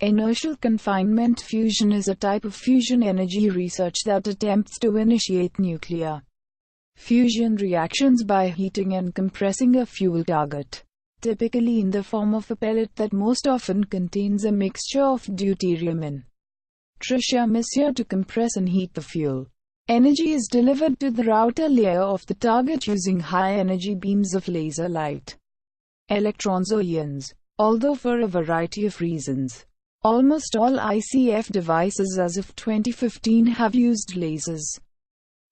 Inertial confinement fusion is a type of fusion energy research that attempts to initiate nuclear fusion reactions by heating and compressing a fuel target, typically in the form of a pellet that most often contains a mixture of deuterium and tritium isotopes to compress and heat the fuel. Energy is delivered to the outer layer of the target using high-energy beams of laser light, electrons or ions. Although for a variety of reasons, almost all ICF devices as of 2015 have used lasers.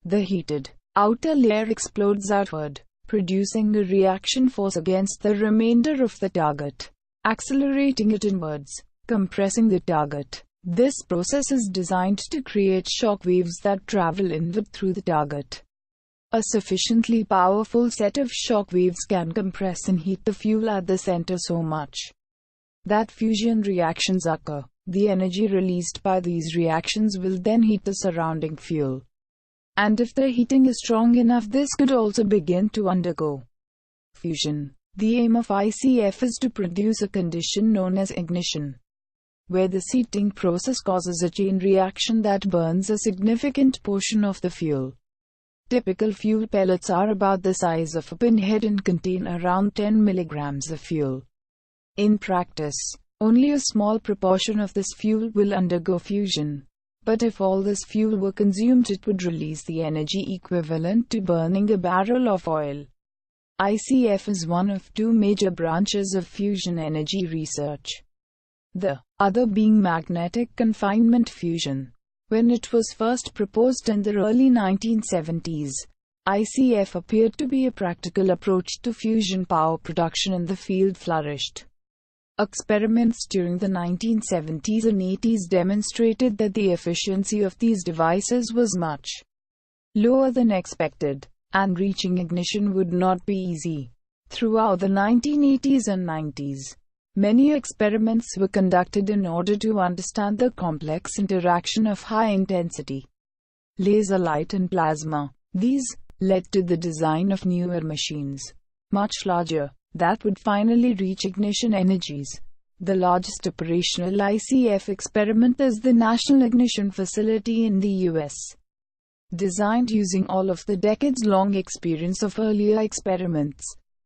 The heated outer layer explodes outward, producing a reaction force against the remainder of the target, accelerating it inwards, compressing the target. This process is designed to create shock waves that travel inward through the target. A sufficiently powerful set of shock waves can compress and heat the fuel at the center so much that fusion reactions occur. The energy released by these reactions will then heat the surrounding fuel. And if the heating is strong enough, this could also begin to undergo fusion. The aim of ICF is to produce a condition known as ignition, where the heating process causes a chain reaction that burns a significant portion of the fuel. Typical fuel pellets are about the size of a pinhead and contain around 10 milligrams of fuel. In practice, only a small proportion of this fuel will undergo fusion. But if all this fuel were consumed, it would release the energy equivalent to burning a barrel of oil. ICF is one of two major branches of fusion energy research, the other being magnetic confinement fusion. When it was first proposed in the early 1970s, ICF appeared to be a practical approach to fusion power production, and the field flourished. Experiments during the 1970s and 80s demonstrated that the efficiency of these devices was much lower than expected, and reaching ignition would not be easy. Throughout the 1980s and 90s, many experiments were conducted in order to understand the complex interaction of high-intensity laser light and plasma. These led to the design of newer machines, much larger, that would finally reach ignition energies. The largest operational ICF experiment is the National Ignition Facility in the US. Designed using all of the decades-long experience of earlier experiments.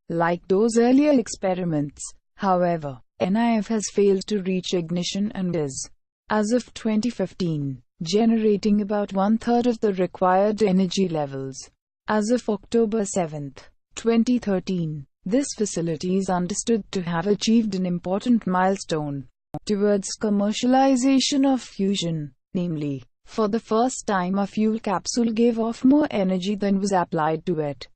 Like those earlier experiments, however, NIF has failed to reach ignition and is, as of 2015, generating about one-third of the required energy levels. As of October 7, 2013, this facility is understood to have achieved an important milestone towards commercialization of fusion, namely, for the first time a fuel capsule gave off more energy than was applied to it.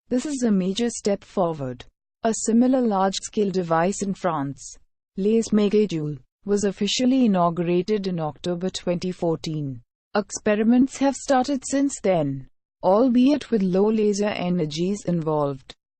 This is a major step forward. A similar large-scale device in France, Les Megajoule, was officially inaugurated in October 2014. Experiments have started since then, albeit with low laser energies involved.